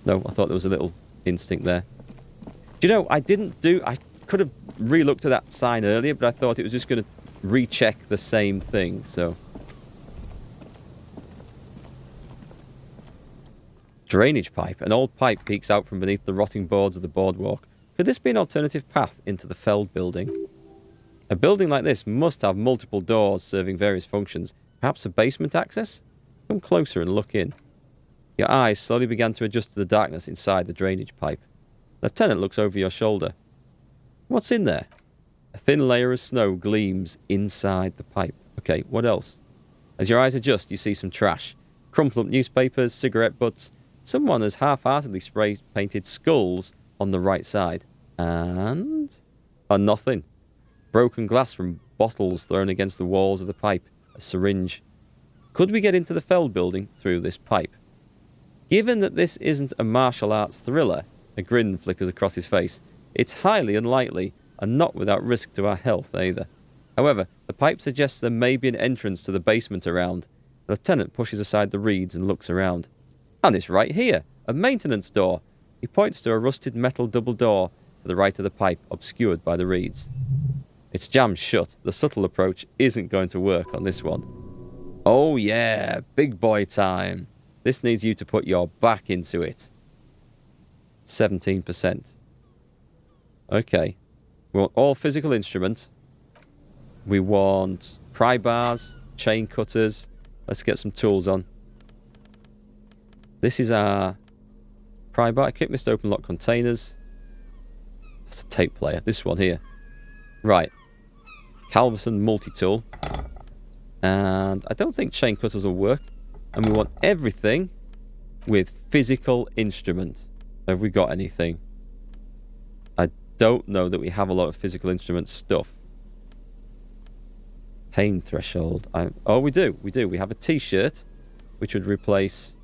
No, I thought there was a little instinct there. Do you know, I could have re-looked at that sign earlier, but I thought it was just going to recheck the same thing, so. Drainage pipe. An old pipe peeks out from beneath the rotting boards of the boardwalk. Could this be an alternative path into the Feld building? A building like this must have multiple doors serving various functions. Perhaps a basement access? Come closer and look in. Your eyes slowly began to adjust to the darkness inside the drainage pipe. Lieutenant looks over your shoulder. What's in there? A thin layer of snow gleams inside the pipe. Okay, what else? As your eyes adjust, you see some trash. Crumpled up newspapers, cigarette butts. Someone has half-heartedly spray-painted skulls on the right side. And? Nothing. Broken glass from bottles thrown against the walls of the pipe. A syringe. Could we get into the Feld building through this pipe? Given that this isn't a martial arts thriller, a grin flickers across his face, it's highly unlikely, and not without risk to our health either. However, the pipe suggests there may be an entrance to the basement around. The lieutenant pushes aside the reeds and looks around. And it's right here, a maintenance door. He points to a rusted metal double door to the right of the pipe, obscured by the reeds. It's jammed shut. The subtle approach isn't going to work on this one. Oh yeah, big boy time. This needs you to put your back into it. 17%. Okay. We want all physical instruments. We want pry bars, chain cutters. Let's get some tools on. This is our pry bar. Equipment to open lock containers. That's a tape player. This one here. Right. Calverson multi-tool. And I don't think chain cutters will work. And we want everything with physical instrument. Have we got anything? I don't know that we have a lot of physical instrument stuff. Pain threshold. Oh, we do. We do. We have a t-shirt, which would replace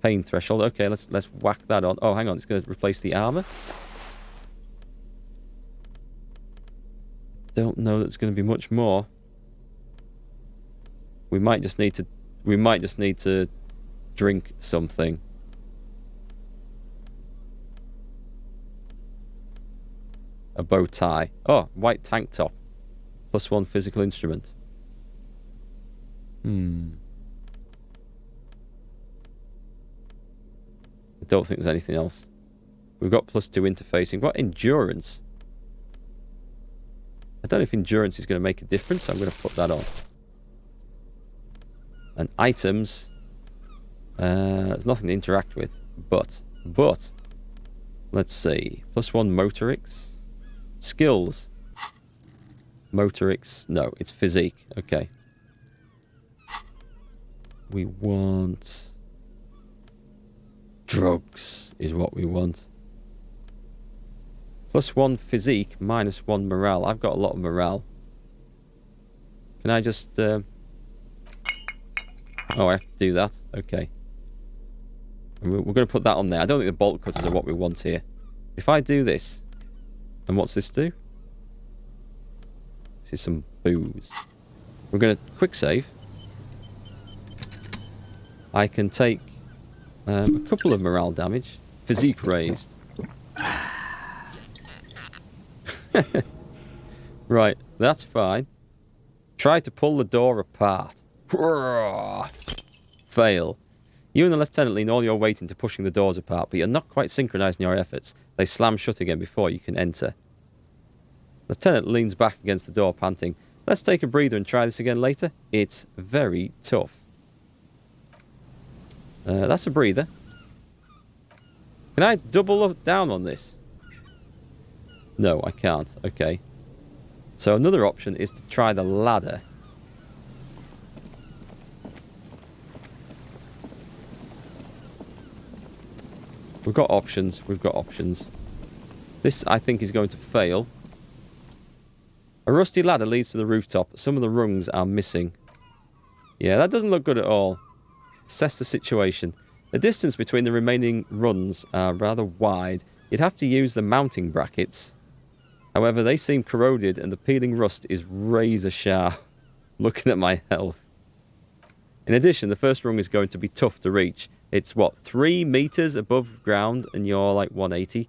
pain threshold. Okay, let's whack that on. Oh, hang on. It's going to replace the armor. Don't know that it's going to be much more. We might just need to drink something. A bow tie. Oh, white tank top. +1 physical instrument. I don't think there's anything else. We've got +2 interfacing. What endurance? I don't know if endurance is going to make a difference, so I'm going to put that on. And items. There's nothing to interact with. But. Let's see. +1 motorics. Skills. Motorics. No, it's physique. Okay. We want... drugs is what we want. +1 physique, -1 morale. I've got a lot of morale. Can I just... Oh, I have to do that. Okay. We're going to put that on there. I don't think the bolt cutters are what we want here. If I do this... And what's this do? This is some booze. We're going to quick save. I can take a couple of morale damage. Physique raised. Right, that's fine. Try to pull the door apart. Fail. You and the lieutenant lean all your weight into pushing the doors apart, but you're not quite synchronized in your efforts. They slam shut again before you can enter. Lieutenant leans back against the door, panting. Let's take a breather and try this again later. It's very tough. That's a breather. Can I double up down on this? No, I can't. Okay. So another option is to try the ladder. We've got options. We've got options. This, I think, is going to fail. A rusty ladder leads to the rooftop. Some of the rungs are missing. Yeah, that doesn't look good at all. Assess the situation. The distance between the remaining runs are rather wide. You'd have to use the mounting brackets. However, they seem corroded and the peeling rust is razor sharp. Looking at my health. In addition, the first rung is going to be tough to reach. It's, what, 3 meters above ground and you're like 180?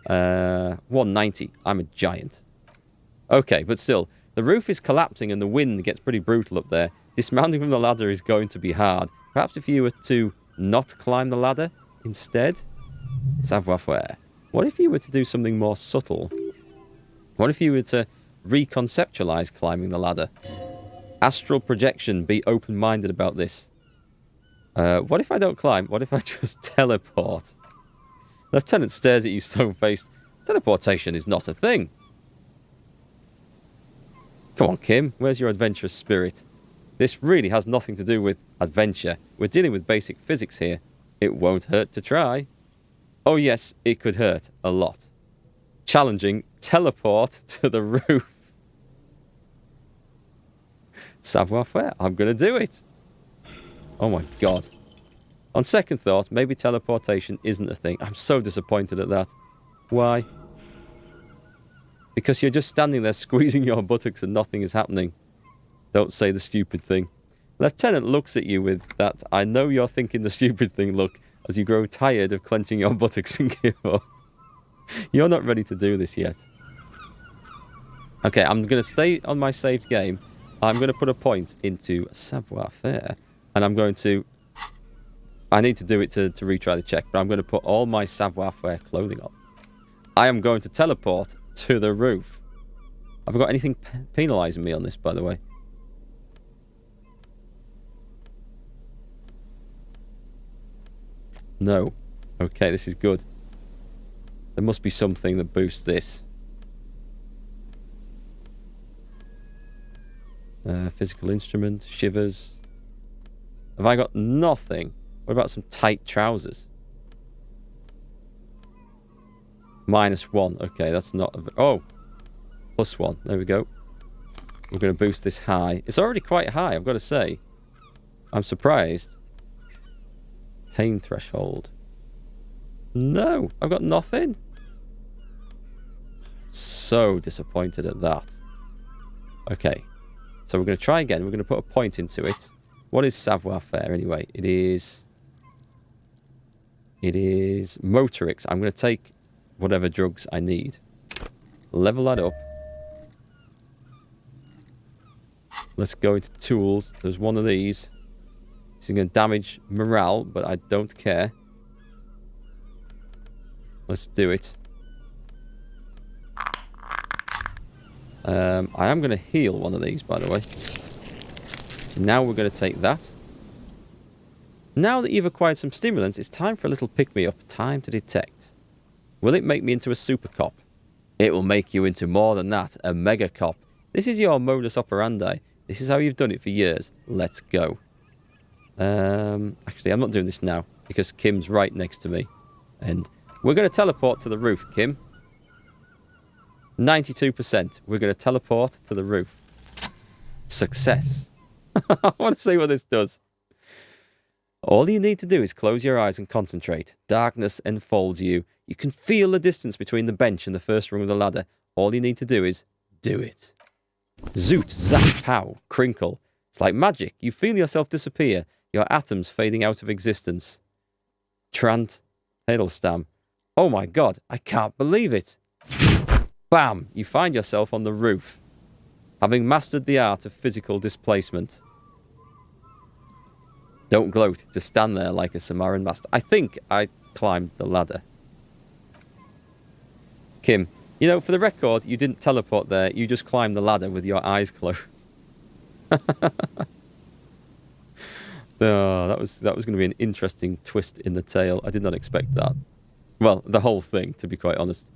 190. I'm a giant. Okay, but still, the roof is collapsing and the wind gets pretty brutal up there. Dismounting from the ladder is going to be hard. Perhaps if you were to not climb the ladder instead? Savoir-faire. What if you were to do something more subtle? What if you were to reconceptualize climbing the ladder? Astral projection, be open-minded about this. What if I don't climb? What if I just teleport? Lieutenant stares at you stone-faced. Teleportation is not a thing. Come on, Kim. Where's your adventurous spirit? This really has nothing to do with adventure. We're dealing with basic physics here. It won't hurt to try. Oh yes, it could hurt. A lot. Challenging. Teleport to the roof. Savoir-faire. I'm going to do it. Oh my god. On second thought, maybe teleportation isn't a thing. I'm so disappointed at that. Why? Because you're just standing there squeezing your buttocks and nothing is happening. Don't say the stupid thing. Lieutenant looks at you with that I know you're thinking the stupid thing look as you grow tired of clenching your buttocks and give up. You're not ready to do this yet. Okay, I'm going to stay on my saved game. I'm going to put a point into savoir-faire. And I'm going to... I need to do it to retry the check, but I'm going to put all my savoir-faire clothing on. I am going to teleport to the roof. Have I got anything penalising me on this, by the way? No. Okay, this is good. There must be something that boosts this. Physical instrument, shivers. Have I got nothing? What about some tight trousers? -1. Okay, that's not... Oh! +1. There we go. We're going to boost this high. It's already quite high, I've got to say. I'm surprised. Pain threshold. No! I've got nothing. So disappointed at that. Okay. So we're going to try again. We're going to put a point into it. What is savoir-faire anyway? It is motorics. I'm going to take whatever drugs I need. Level that up. Let's go into tools. There's one of these. This is going to damage morale, but I don't care. Let's do it. I am going to heal one of these, by the way. Now we're going to take that. Now that you've acquired some stimulants, it's time for a little pick-me-up. Time to detect. Will it make me into a super cop? It will make you into more than that, a mega cop. This is your modus operandi. This is how you've done it for years. Let's go. Actually, I'm not doing this now, because Kim's right next to me. And we're going to teleport to the roof, Kim. 92%. We're going to teleport to the roof. Success. I want to see what this does. All you need to do is close your eyes and concentrate. Darkness enfolds you. You can feel the distance between the bench and the first rung of the ladder. All you need to do is do it. Zoot, zap, pow, crinkle. It's like magic. You feel yourself disappear. Your atoms fading out of existence. Trant, Hedelstam. Oh my god, I can't believe it. Bam! You find yourself on the roof, having mastered the art of physical displacement. Don't gloat, just stand there like a Samaran master. I think I climbed the ladder. Kim, you know, for the record, you didn't teleport there, you just climbed the ladder with your eyes closed. Oh, that was going to be an interesting twist in the tale. I did not expect that. Well, the whole thing, to be quite honest.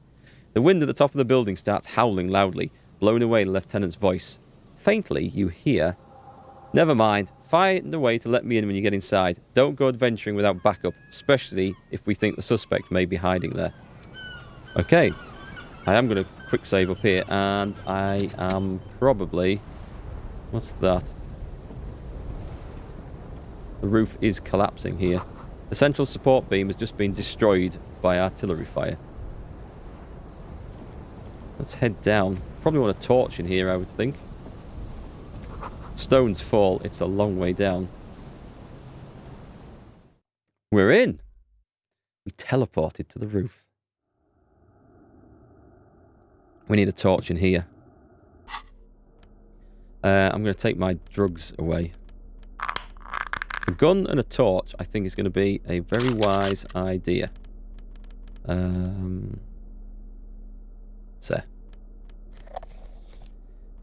The wind at the top of the building starts howling loudly, blowing away the lieutenant's voice. Faintly, you hear... Never mind. Find a way to let me in when you get inside. Don't go adventuring without backup, especially if we think the suspect may be hiding there. Okay. I am going to quick save up here, and I am probably... What's that? The roof is collapsing here. The central support beam has just been destroyed by artillery fire. Let's head down. Probably want a torch in here, I would think. Stones fall. It's a long way down. We're in. We teleported to the roof. We need a torch in here. I'm going to take my drugs away. A gun and a torch, I think, is going to be a very wise idea. So.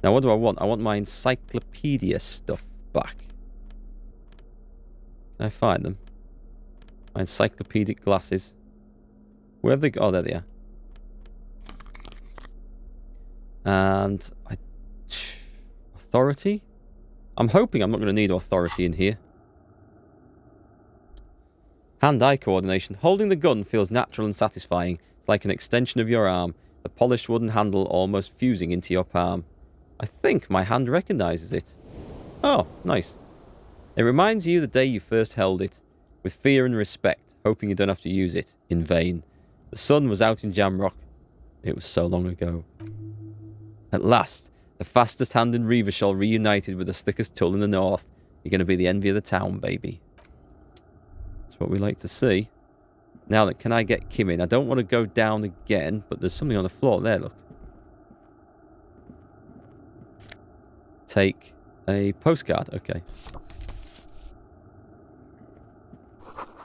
Now, what do I want? I want my encyclopedia stuff back. Can I find them? My encyclopedic glasses. Where have they gone? Oh, there they are. And authority? I'm hoping I'm not going to need authority in here. Hand-eye coordination. Holding the gun feels natural and satisfying. It's like an extension of your arm. The polished wooden handle almost fusing into your palm. I think my hand recognizes it. Oh, nice. It reminds you the day you first held it. With fear and respect, hoping you don't have to use it. In vain. The sun was out in Jamrock. It was so long ago. At last, the fastest hand in Reavershall reunited with the slickest tool in the north. You're going to be the envy of the town, baby. That's what we like to see. Now, can I get Kim in? I don't want to go down again, but there's something on the floor there, look. Take a postcard. Okay.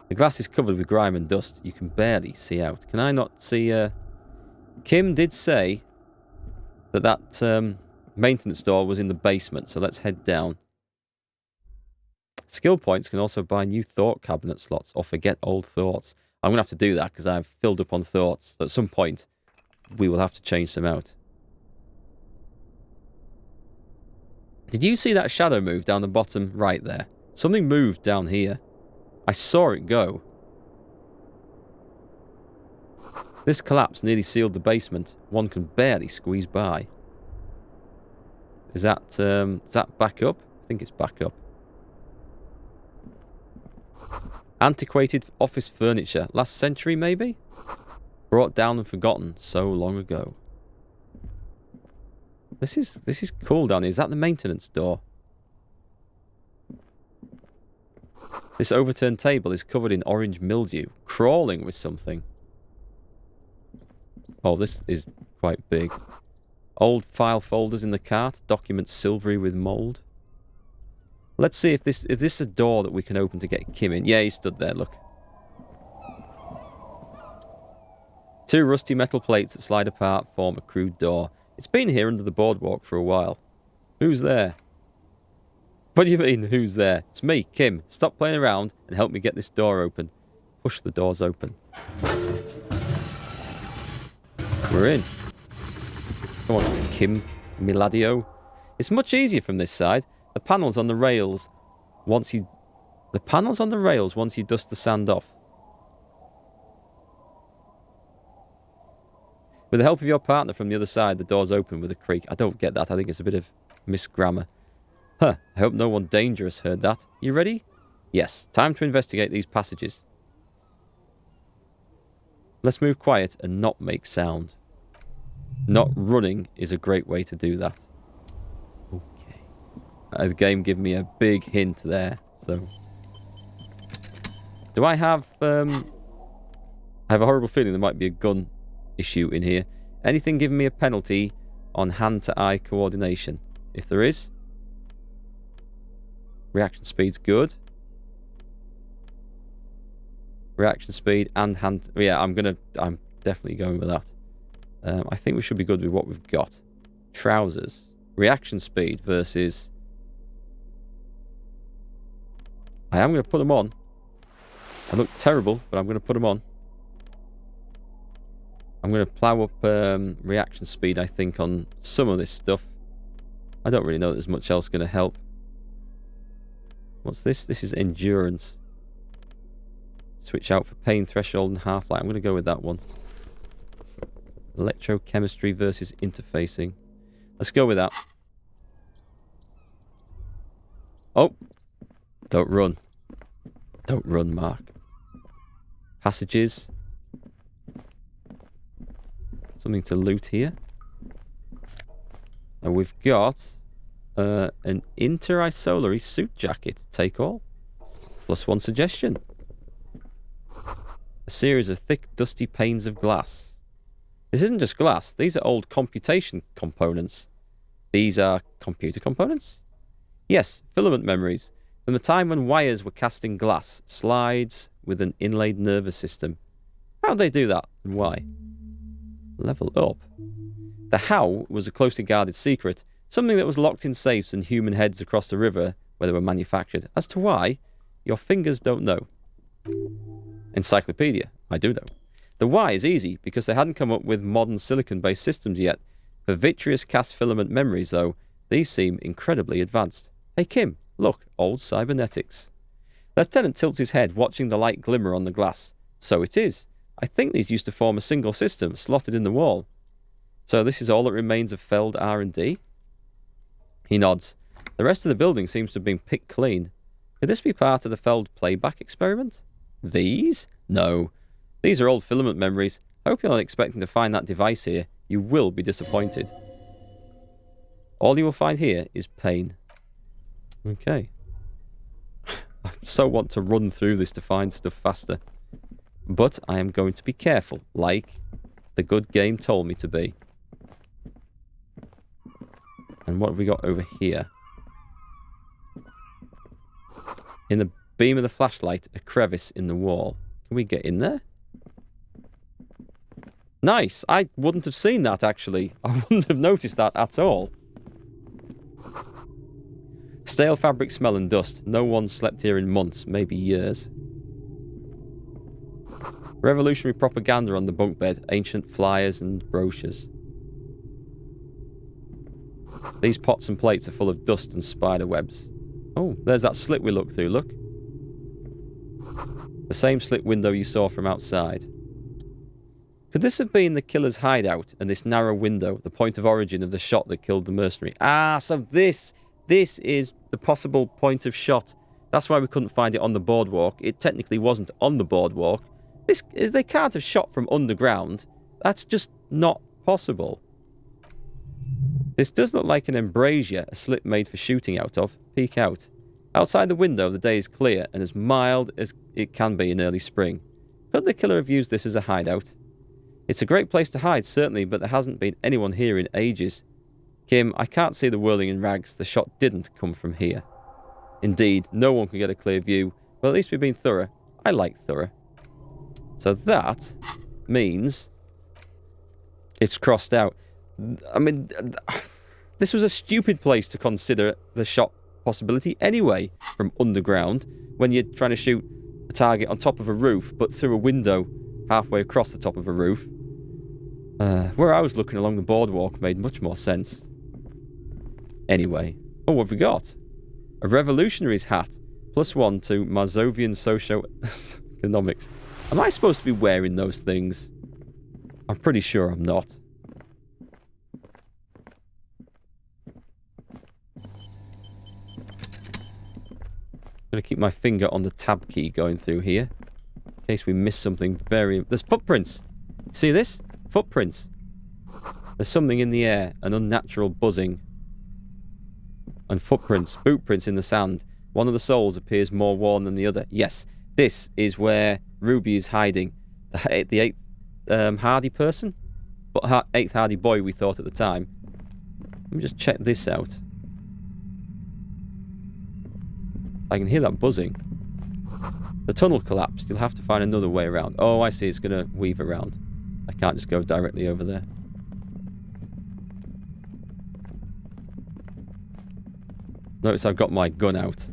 The glass is covered with grime and dust. You can barely see out. Can I not see... Kim did say that maintenance door was in the basement, so let's head down. Skill points can also buy new thought cabinet slots or forget old thoughts. I'm going to have to do that because I've filled up on thoughts. At some point, we will have to change them out. Did you see that shadow move down the bottom right there? Something moved down here. I saw it go. This collapse nearly sealed the basement. One can barely squeeze by. Is that back up? I think it's back up. Antiquated office furniture. Last century, maybe? Brought down and forgotten so long ago. This is cool down here. Is that the maintenance door? This overturned table is covered in orange mildew, crawling with something. Oh, this is quite big. Old file folders in the cart, documents silvery with mould. Let's see if this is a door that we can open to get Kim in. Yeah, he stood there, look. 2 rusty metal plates that slide apart form a crude door. It's been here under the boardwalk for a while. Who's there? What do you mean, who's there? It's me, Kim. Stop playing around and help me get this door open. Push the doors open. We're in. Come on, Kim Miladio. It's much easier from this side. The panels on the rails once you dust the sand off. With the help of your partner from the other side, the doors open with a creak. I don't get that. I think it's a bit of misgrammar. Huh, I hope no one dangerous heard that. You ready? Yes, time to investigate these passages. Let's move quiet and not make sound. Not running is a great way to do that. Okay. The game gave me a big hint there, so... Do I have... I have a horrible feeling there might be a gun issue in here. Anything giving me a penalty on hand-to-eye coordination? If there is... Reaction speed's good. Reaction speed and hand... Yeah, I'm definitely going with that. I think we should be good with what we've got. Trousers. Reaction speed versus... I am going to put them on. I look terrible, but I'm going to put them on. I'm going to plow up reaction speed, I think, on some of this stuff. I don't really know that there's much else going to help. What's this? This is endurance. Switch out for pain threshold and half-life. I'm going to go with that one. Electrochemistry versus interfacing. Let's go with that. Oh! Don't run. Don't run, Mark. Passages. Something to loot here. And we've got an inter-isolary suit jacket. Take all. +1 suggestion. A series of thick, dusty panes of glass. This isn't just glass. These are old computation components. These are computer components? Yes, filament memories. From the time when wires were cast in glass, slides with an inlaid nervous system. How'd they do that, and why? Level up. The how was a closely guarded secret, something that was locked in safes and human heads across the river where they were manufactured. As to why, your fingers don't know. Encyclopedia, I do know. The why is easy, because they hadn't come up with modern silicon-based systems yet. For vitreous cast filament memories, though, these seem incredibly advanced. Hey Kim, look, old cybernetics. Lieutenant tilts his head, watching the light glimmer on the glass. So it is. I think these used to form a single system, slotted in the wall. So this is all that remains of Feld R&D? He nods. The rest of the building seems to have been picked clean. Could this be part of the Feld playback experiment? These? No. These are old filament memories. I hope you're not expecting to find that device here. You will be disappointed. All you will find here is pain. Okay. I so want to run through this to find stuff faster. But I am going to be careful, like the good game told me to be. And what have we got over here? In the beam of the flashlight, a crevice in the wall. Can we get in there? Nice! I wouldn't have seen that, actually. I wouldn't have noticed that at all. Stale fabric smell and dust. No one slept here in months, maybe years. Revolutionary propaganda on the bunk bed. Ancient flyers and brochures. These pots and plates are full of dust and spider webs. Oh, there's that slit we looked through, look. The same slit window you saw from outside. Could this have been the killer's hideout, and this narrow window, the point of origin of the shot that killed the mercenary? Ah, so this is the possible point of shot. That's why we couldn't find it on the boardwalk. It technically wasn't on the boardwalk. They can't have shot from underground. That's just not possible. This does look like an embrasure, a slit made for shooting out of. Peek out. Outside the window, the day is clear and as mild as it can be in early spring. Could the killer have used this as a hideout? It's a great place to hide, certainly, but there hasn't been anyone here in ages. Kim, I can't see the whirling in rags. The shot didn't come from here. Indeed, no one can get a clear view. Well, at least we've been thorough. I like thorough. So that means it's crossed out. I mean, this was a stupid place to consider the shot possibility anyway, from underground, when you're trying to shoot a target on top of a roof, but through a window halfway across the top of a roof. Where I was looking along the boardwalk made much more sense. Anyway. Oh, what have we got? A revolutionary's hat. +1 to Marzovian socio-economics. Am I supposed to be wearing those things? I'm pretty sure I'm not. I'm going to keep my finger on the tab key going through here. In case we miss something very... There's footprints! See this? Footprints. There's something in the air. An unnatural buzzing. And footprints. Bootprints in the sand. One of the souls appears more worn than the other. Yes, this is where Ruby is hiding. The 8th Hardy person? But 8th Hardy boy we thought at the time. Let me just check this out. I can hear that buzzing. The tunnel collapsed. You'll have to find another way around. Oh, I see. It's going to weave around. I can't just go directly over there. Notice I've got my gun out.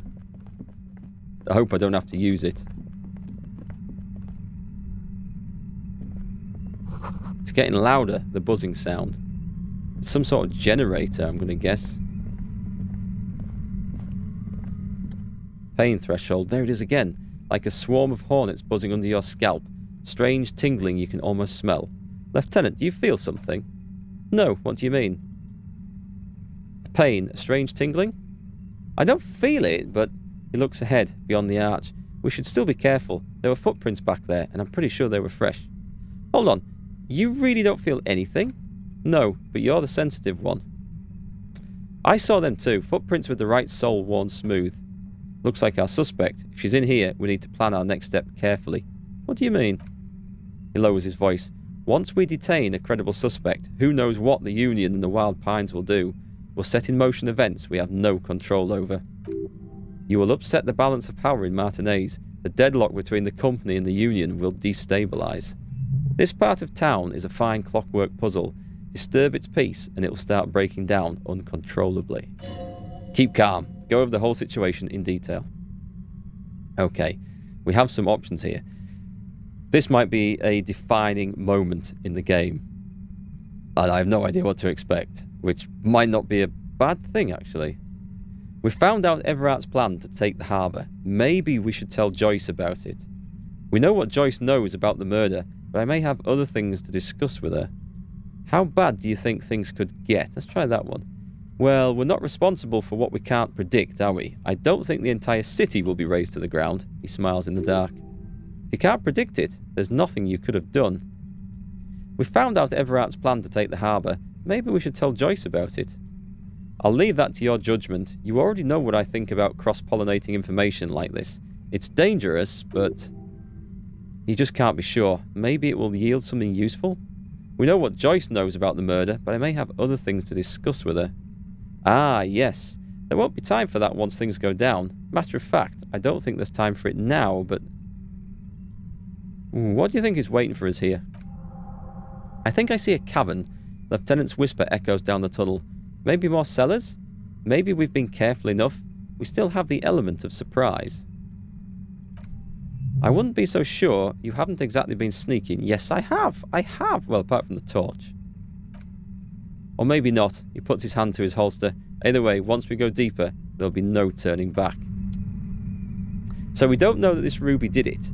I hope I don't have to use it. It's getting louder, the buzzing sound. It's some sort of generator, I'm going to guess. Pain threshold. There it is again. Like a swarm of hornets buzzing under your scalp. Strange tingling you can almost smell. Lieutenant, do you feel something? No, what do you mean? Pain, a strange tingling? I don't feel it, but... He looks ahead, beyond the arch. We should still be careful. There were footprints back there, and I'm pretty sure they were fresh. Hold on. You really don't feel anything? No, but you're the sensitive one. I saw them too. Footprints with the right sole worn smooth. Looks like our suspect. If she's in here, we need to plan our next step carefully. What do you mean? He lowers his voice. Once we detain a credible suspect, who knows what the Union and the Wild Pines will do? Will set in motion events we have no control over. You will upset the balance of power in Martinez. The deadlock between the company and the Union will destabilize. This part of town is a fine clockwork puzzle. Disturb its peace and it will start breaking down uncontrollably. Keep calm. Go over the whole situation in detail. Okay, we have some options here. This might be a defining moment in the game. And I have no idea what to expect, which might not be a bad thing, actually. We found out Everart's plan to take the harbour. Maybe we should tell Joyce about it. We know what Joyce knows about the murder, but I may have other things to discuss with her. How bad do you think things could get? Let's try that one. Well, we're not responsible for what we can't predict, are we? I don't think the entire city will be razed to the ground. He smiles in the dark. If you can't predict it, there's nothing you could have done. We found out Everart's plan to take the harbour. Maybe we should tell Joyce about it. I'll leave that to your judgment. You already know what I think about cross-pollinating information like this. It's dangerous, but you just can't be sure. Maybe it will yield something useful? We know what Joyce knows about the murder, but I may have other things to discuss with her. Ah, yes. There won't be time for that once things go down. Matter of fact, I don't think there's time for it now, but... what do you think is waiting for us here? I think I see a cavern. Lieutenant's whisper echoes down the tunnel. Maybe more cellars? Maybe we've been careful enough. We still have the element of surprise. I wouldn't be so sure. You haven't exactly been sneaking. Yes, I have. I have. Well, apart from the torch. Or maybe not. He puts his hand to his holster. Either way, once we go deeper, there'll be no turning back. So we don't know that this Ruby did it.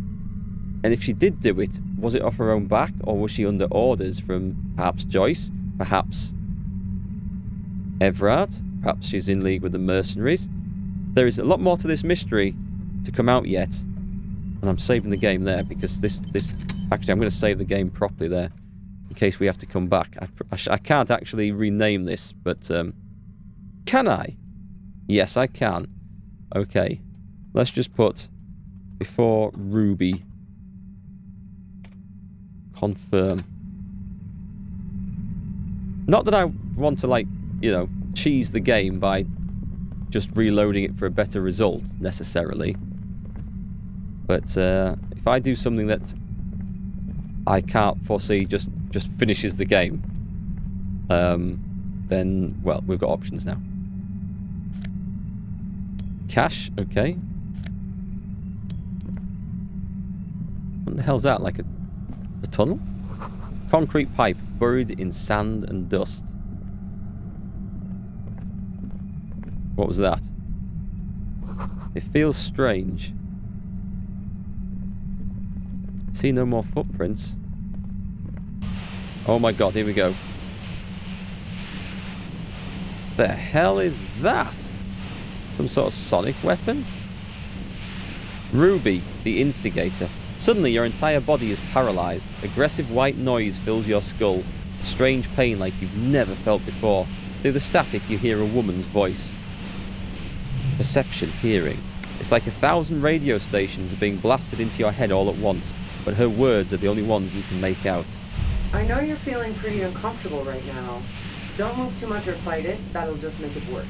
And if she did do it, was it off her own back? Or was she under orders from perhaps Joyce? Perhaps Everart? Perhaps she's in league with the mercenaries? There is a lot more to this mystery to come out yet. And I'm saving the game there because this actually, I'm going to save the game properly there in case we have to come back. I can't actually rename this, but can I? Yes, I can. Okay, let's just put before Ruby. Confirm. Not that I want to, like, you know, cheese the game by just reloading it for a better result, necessarily. But if I do something that I can't foresee just finishes the game, then, well, we've got options now. Cash, okay. What the hell's that? Like a tunnel? Concrete pipe buried in sand and dust. What was that? It feels strange. See no more footprints. Oh my god, here we go. The hell is that? Some sort of sonic weapon? Ruby, the instigator. Suddenly your entire body is paralyzed. Aggressive white noise fills your skull. Strange pain like you've never felt before. Through the static you hear a woman's voice. Perception, hearing. It's like 1,000 radio stations are being blasted into your head all at once, but her words are the only ones you can make out. I know you're feeling pretty uncomfortable right now. Don't move too much or fight it. That'll just make it worse.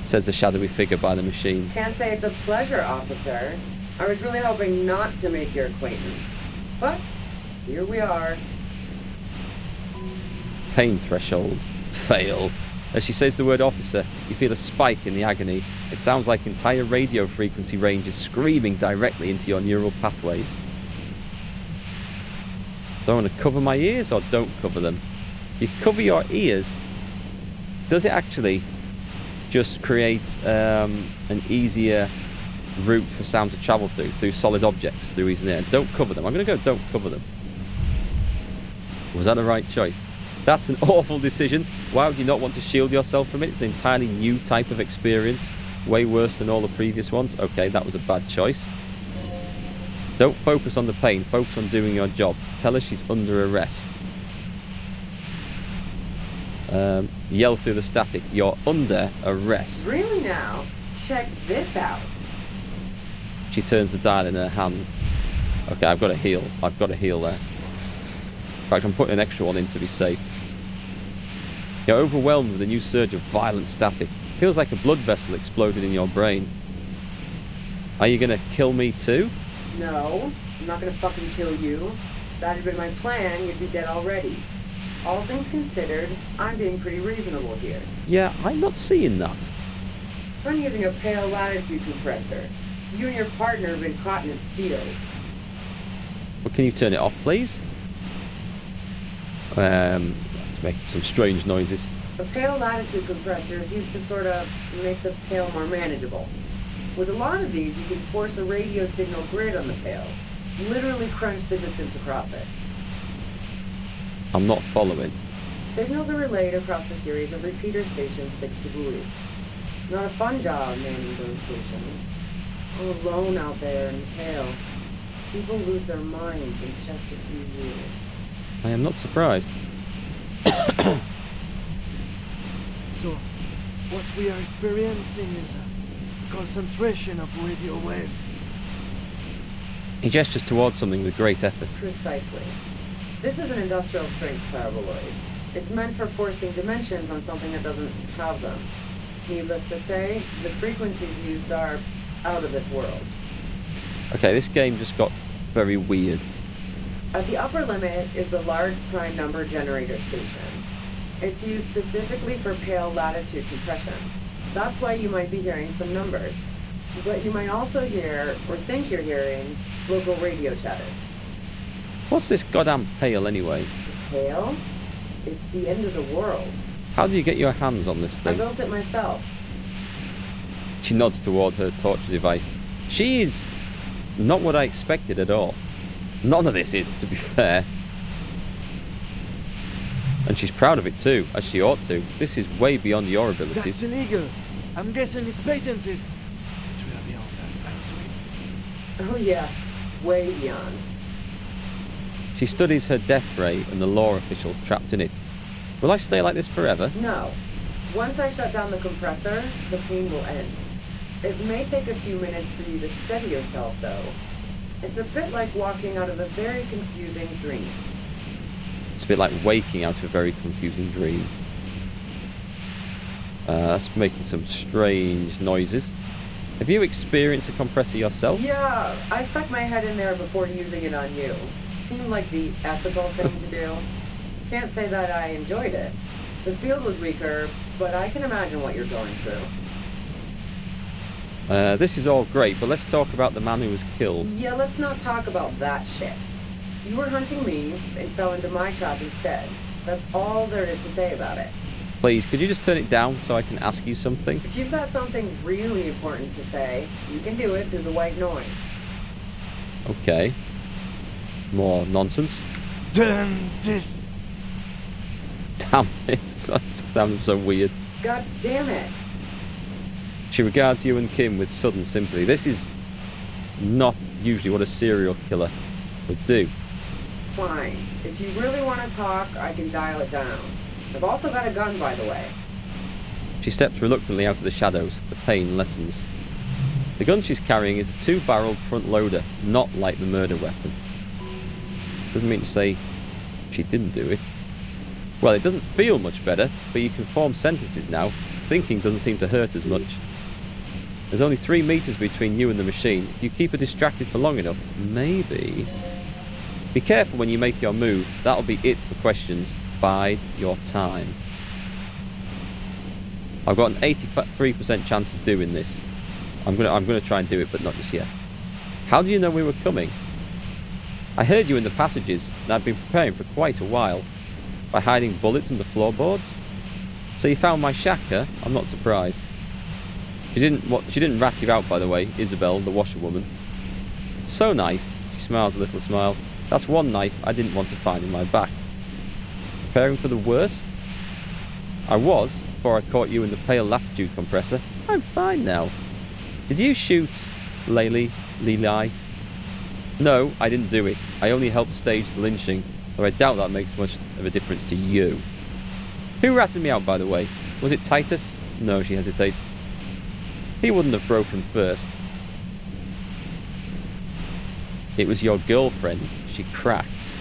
Says the shadowy figure by the machine. Can't say it's a pleasure, officer. I was really hoping not to make your acquaintance. But here we are. Pain threshold. Fail. As she says the word officer, you feel a spike in the agony. It sounds like entire radio frequency ranges screaming directly into your neural pathways. Do I want to cover my ears or don't cover them? You cover your ears. Does it actually just create an easier route for sound to travel through solid objects, through easy air? Don't cover them. I'm going to go don't cover them. Was that the right choice? That's an awful decision. Why would you not want to shield yourself from it? It's an entirely new type of experience. Way worse than all the previous ones. Okay, that was a bad choice. Don't focus on the pain. Focus on doing your job. Tell her she's under arrest. Yell through the static. You're under arrest. Really now? Check this out. She turns the dial in her hand. Okay, I've got to heal. I've got to heal there. In fact, I'm putting an extra one in to be safe. You're overwhelmed with a new surge of violent static. Feels like a blood vessel exploded in your brain. Are you going to kill me too? No, I'm not gonna fucking kill you. If that had been my plan, you'd be dead already. All things considered, I'm being pretty reasonable here. Yeah, I'm not seeing that. I'm using a pale latitude compressor. You and your partner have been caught in its field. Well, can you turn it off, please? It's making some strange noises. A pale latitude compressor is used to sort of make the pale more manageable. With a lot of these, you can force a radio signal grid on the pale. Literally crunch the distance across it. I'm not following. Signals are relayed across a series of repeater stations fixed to buoys. Not a fun job manning those stations. All alone out there in the pale. People lose their minds in just a few years. I am not surprised. So, what we are experiencing is a concentration of radio waves. He gestures towards something with great effort. Precisely. This is an industrial strength paraboloid. It's meant for forcing dimensions on something that doesn't have them. Needless to say, the frequencies used are out of this world. Okay, this game just got very weird. At the upper limit is the large prime number generator station. It's used specifically for pale latitude compression. That's why you might be hearing some numbers. But you might also hear, or think you're hearing, local radio chatter. What's this goddamn pale anyway? Pale? It's the end of the world. How do you get your hands on this I thing? built it myself. She nods toward her torture device. She is not what I expected at all. None of this is, to be fair. And she's proud of it too, as she ought to. This is way beyond your That's abilities. illegal. I'm guessing it's patented. But we are beyond that, aren't we? Oh yeah, way beyond. She studies her death ray and the law officials trapped in it. Will I stay like this forever? No. Once I shut down the compressor, the pain will end. It may take a few minutes for you to steady yourself, though. It's a bit like walking out of a very confusing dream. It's a bit like waking out of a very confusing dream. That's making some strange noises. Have you experienced a compressor yourself? Yeah, I stuck my head in there before using it on you. Seemed like the ethical thing to do. Can't say that I enjoyed it. The field was weaker, but I can imagine what you're going through. This is all great, but let's talk about the man who was killed. Yeah, let's not talk about that shit. You were hunting me and fell into my trap instead. That's all there is to say about it. Please, could you just turn it down so I can ask you something? If you've got something really important to say, you can do it through the white noise. Okay. More nonsense. Damn this. Damn it, that sounds so weird. God damn it. She regards you and Kim with sudden sympathy. This is not usually what a serial killer would do. Fine. If you really want to talk, I can dial it down. I've also got a gun, by the way. She steps reluctantly out of the shadows. The pain lessens. The gun she's carrying is a two-barreled front loader, not like the murder weapon. Doesn't mean to say she didn't do it. Well, it doesn't feel much better, but you can form sentences now. Thinking doesn't seem to hurt as much. There's only 3 meters between you and the machine. If you keep her distracted for long enough, maybe... Be careful when you make your move. That'll be it for questions. Bide your time. I've got an 83% chance of doing this. I'm gonna try and do it, but not just yet. How do you know we were coming? I heard you in the passages, and I've been preparing for quite a while. By hiding bullets under floorboards? So you found my shack, huh? I'm not surprised. She didn't rat you out, by the way, Isabel, the washerwoman. So nice. She smiles a little smile. That's one knife I didn't want to find in my back. Preparing for the worst? I was, before I caught you in the pale latitude compressor. I'm fine now. Did you shoot Lili? No, I didn't do it. I only helped stage the lynching, though I doubt that makes much of a difference to you. Who ratted me out, by the way? Was it Titus? No, she hesitates. He wouldn't have broken first. It was your girlfriend. She cracked.